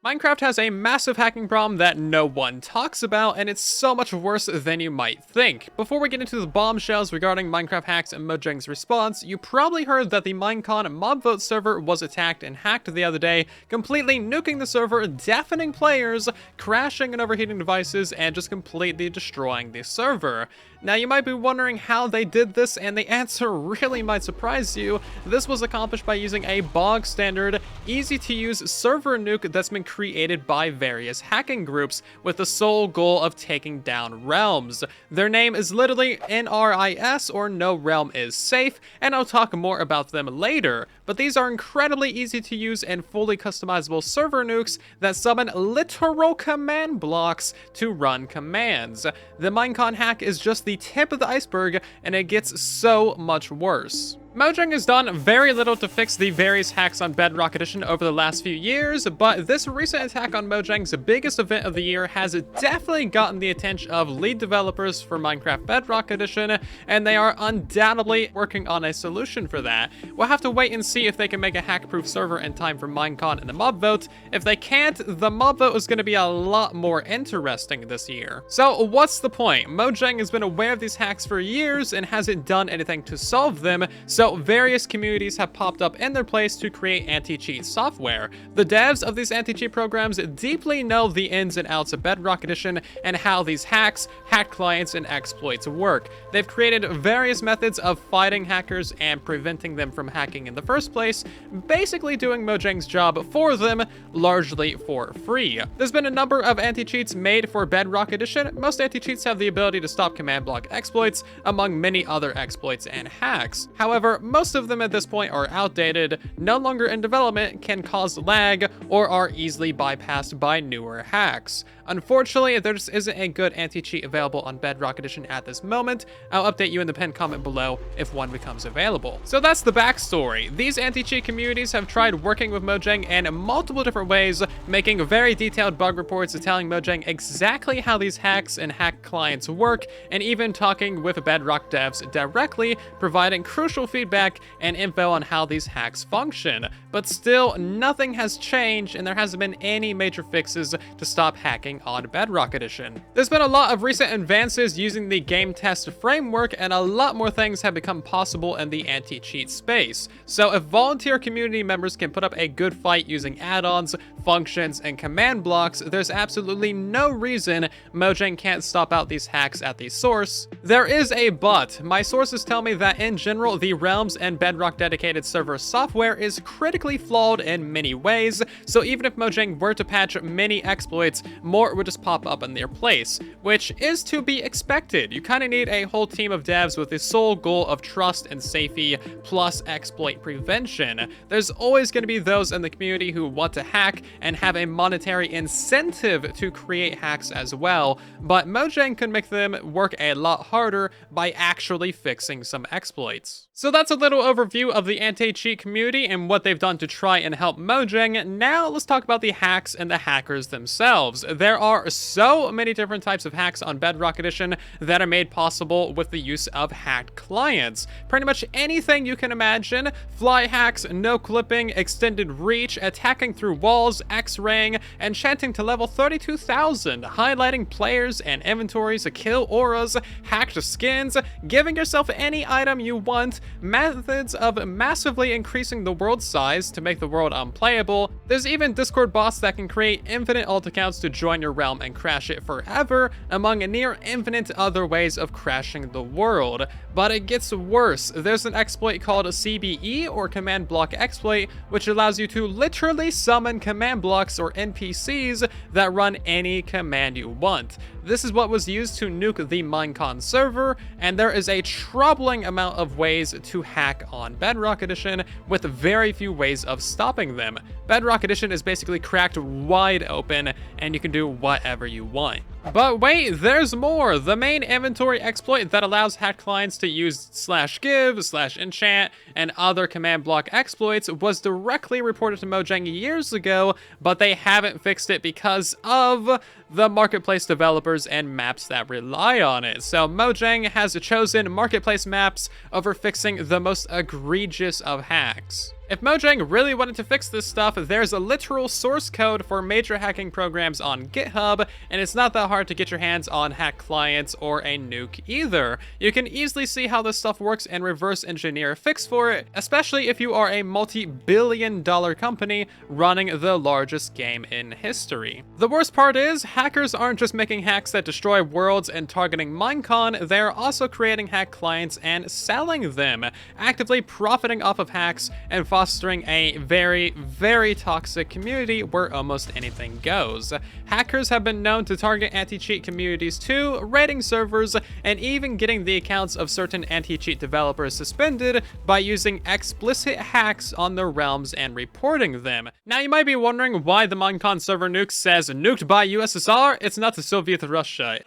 Minecraft has a massive hacking problem that no one talks about, and it's so much worse than you might think. Before we get into the bombshells regarding Minecraft hacks and Mojang's response, you probably heard that the Minecon mob vote server was attacked and hacked the other day, completely nuking the server, deafening players, crashing and overheating devices, and just completely destroying the server. Now you might be wondering how they did this, and the answer really might surprise you. This was accomplished by using a bog standard, easy to use server nuke that's been created by various hacking groups with the sole goal of taking down realms. Their name is literally NRIS, or No Realm is Safe, and I'll talk more about them later. But these are incredibly easy to use and fully customizable server nukes that summon literal command blocks to run commands. The Minecon hack is just the tip of the iceberg, and it gets so much worse. Mojang has done very little to fix the various hacks on Bedrock Edition over the last few years, but this recent attack on Mojang's biggest event of the year has definitely gotten the attention of lead developers for Minecraft Bedrock Edition, and they are undoubtedly working on a solution for that. We'll have to wait and see if they can make a hack-proof server in time for Minecon and the mob vote. If they can't, the mob vote is going to be a lot more interesting this year. So what's the point? Mojang has been aware of these hacks for years and hasn't done anything to solve them, so various communities have popped up in their place to create anti-cheat software. The devs of these anti-cheat programs deeply know the ins and outs of Bedrock Edition and how these hacks, hacked clients, and exploits work. They've created various methods of fighting hackers and preventing them from hacking in the first place, basically doing Mojang's job for them, largely for free. There's been a number of anti-cheats made for Bedrock Edition. Most anti-cheats have the ability to stop command block exploits, among many other exploits and hacks. However, most of them at this point are outdated, no longer in development, can cause lag, or are easily bypassed by newer hacks. Unfortunately, there just isn't a good anti-cheat available on Bedrock Edition at this moment. I'll update you in the pinned comment below if one becomes available. So that's the backstory. These anti-cheat communities have tried working with Mojang in multiple different ways, making very detailed bug reports telling Mojang exactly how these hacks and hack clients work, and even talking with Bedrock devs directly, providing crucial feedback and info on how these hacks function. But still, nothing has changed, and there hasn't been any major fixes to stop hacking on Bedrock Edition. There's been a lot of recent advances using the game test framework, and a lot more things have become possible in the anti-cheat space. So if volunteer community members can put up a good fight using add-ons, functions, and command blocks, there's absolutely no reason Mojang can't stop out these hacks at the source. There is a but. My sources tell me that in general, the Realms and Bedrock dedicated server software is critically flawed in many ways, so even if Mojang were to patch many exploits, more would just pop up in their place, which is to be expected. You kind of need a whole team of devs with the sole goal of trust and safety plus exploit prevention. There's always going to be those in the community who want to hack and have a monetary incentive to create hacks as well, but Mojang can make them work a lot harder by actually fixing some exploits. So that's a little overview of the anti-cheat community and what they've done to try and help Mojang. Now let's talk about the hacks and the hackers themselves. There are so many different types of hacks on Bedrock Edition that are made possible with the use of hacked clients. Pretty much anything you can imagine: fly hacks, no clipping, extended reach, attacking through walls, X-raying, enchanting to level 32,000, highlighting players and inventories, kill auras, hacked skins, giving yourself any item you want, methods of massively increasing the world size to make the world unplayable. There's even Discord bots that can create infinite alt accounts to join your realm and crash it forever, among near infinite other ways of crashing the world. But it gets worse. There's an exploit called CBE, or command block exploit, which allows you to literally summon command blocks or NPCs that run any command you want. This is what was used to nuke the Minecon server, and there is a troubling amount of ways to hack on Bedrock Edition, with very few ways of stopping them. Bedrock Edition is basically cracked wide open, and you can do whatever you want. But wait, there's more! The main inventory exploit that allows hacked clients to use /give, /enchant, and other command block exploits was directly reported to Mojang years ago, but they haven't fixed it because of the marketplace developers and maps that rely on it. So Mojang has chosen marketplace maps over fixing the most egregious of hacks. If Mojang really wanted to fix this stuff, there's a literal source code for major hacking programs on GitHub, and it's not that hard to get your hands on hack clients or a nuke either. You can easily see how this stuff works and reverse engineer a fix for it, especially if you are a multi-billion-dollar company running the largest game in history. The worst part is, hackers aren't just making hacks that destroy worlds and targeting Minecon, they're also creating hack clients and selling them, actively profiting off of hacks and fostering a very, very toxic community where almost anything goes. Hackers have been known to target anti-cheat communities too, raiding servers, and even getting the accounts of certain anti-cheat developers suspended by using explicit hacks on their realms and reporting them. Now you might be wondering why the Minecon server nuke says nuked by USSR. It's not the Soviet Russia.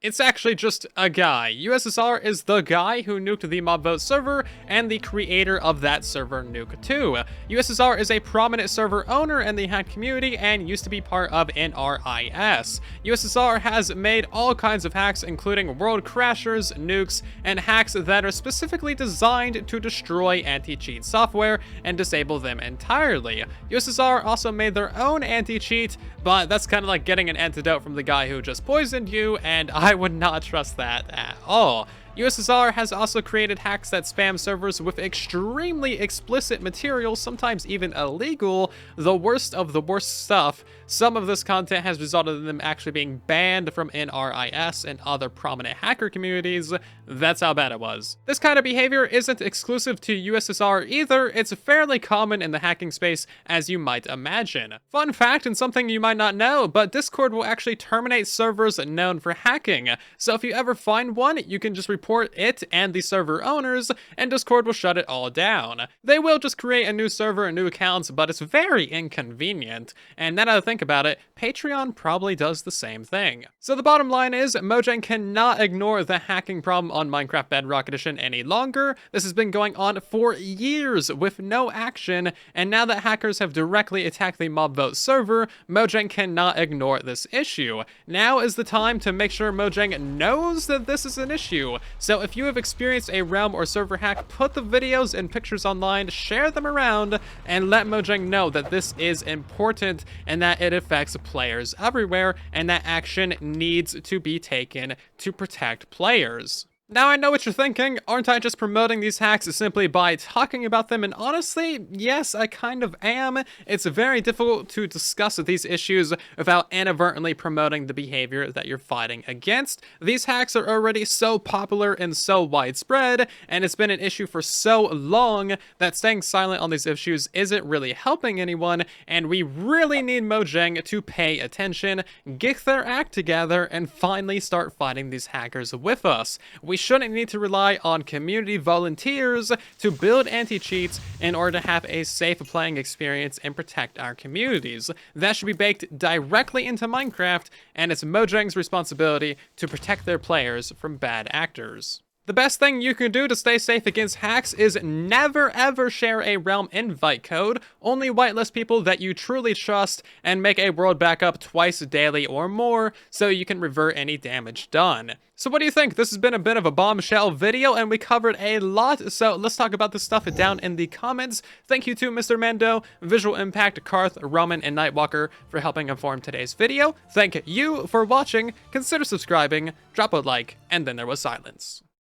It's actually just a guy. USSR is the guy who nuked the Mobvote server and the creator of that server nuke too. USSR is a prominent server owner in the hack community and used to be part of NRIS. USSR has made all kinds of hacks, including world crashers, nukes, and hacks that are specifically designed to destroy anti-cheat software and disable them entirely. USSR also made their own anti-cheat, but that's kind of like getting an antidote from the guy who just poisoned you, and I would not trust that at all. USSR has also created hacks that spam servers with extremely explicit material, sometimes even illegal, the worst of the worst stuff. Some of this content has resulted in them actually being banned from NRIS and other prominent hacker communities. That's how bad it was. This kind of behavior isn't exclusive to USSR either, it's fairly common in the hacking space, as you might imagine. Fun fact, and something you might not know, but Discord will actually terminate servers known for hacking. So if you ever find one, you can just report it and the server owners, and Discord will shut it all down. They will just create a new server and new accounts, but it's very inconvenient. And now that I think about it, Patreon probably does the same thing. So the bottom line is, Mojang cannot ignore the hacking problem on Minecraft Bedrock Edition any longer. This has been going on for years with no action, and now that hackers have directly attacked the Mobvote server, Mojang cannot ignore this issue. Now is the time to make sure Mojang knows that this is an issue. So if you have experienced a realm or server hack, put the videos and pictures online, share them around, and let Mojang know that this is important and that it affects players everywhere, and that action needs to be taken to protect players. Now I know what you're thinking, aren't I just promoting these hacks simply by talking about them? And honestly, yes, I kind of am. It's very difficult to discuss these issues without inadvertently promoting the behavior that you're fighting against. These hacks are already so popular and so widespread, and it's been an issue for so long that staying silent on these issues isn't really helping anyone, and we really need Mojang to pay attention, get their act together, and finally start fighting these hackers with us. We shouldn't need to rely on community volunteers to build anti-cheats in order to have a safe playing experience and protect our communities. That should be baked directly into Minecraft, and it's Mojang's responsibility to protect their players from bad actors. The best thing you can do to stay safe against hacks is never ever share a realm invite code, only whitelist people that you truly trust, and make a world backup twice daily or more so you can revert any damage done. So what do you think? This has been a bit of a bombshell video, and we covered a lot, so let's talk about this stuff down in the comments. Thank you to Mr Mando, Visual1mpact, Carthe, Roman, and Nightwalker for helping inform today's video. Thank you for watching, consider subscribing, drop a like, and then there was silence.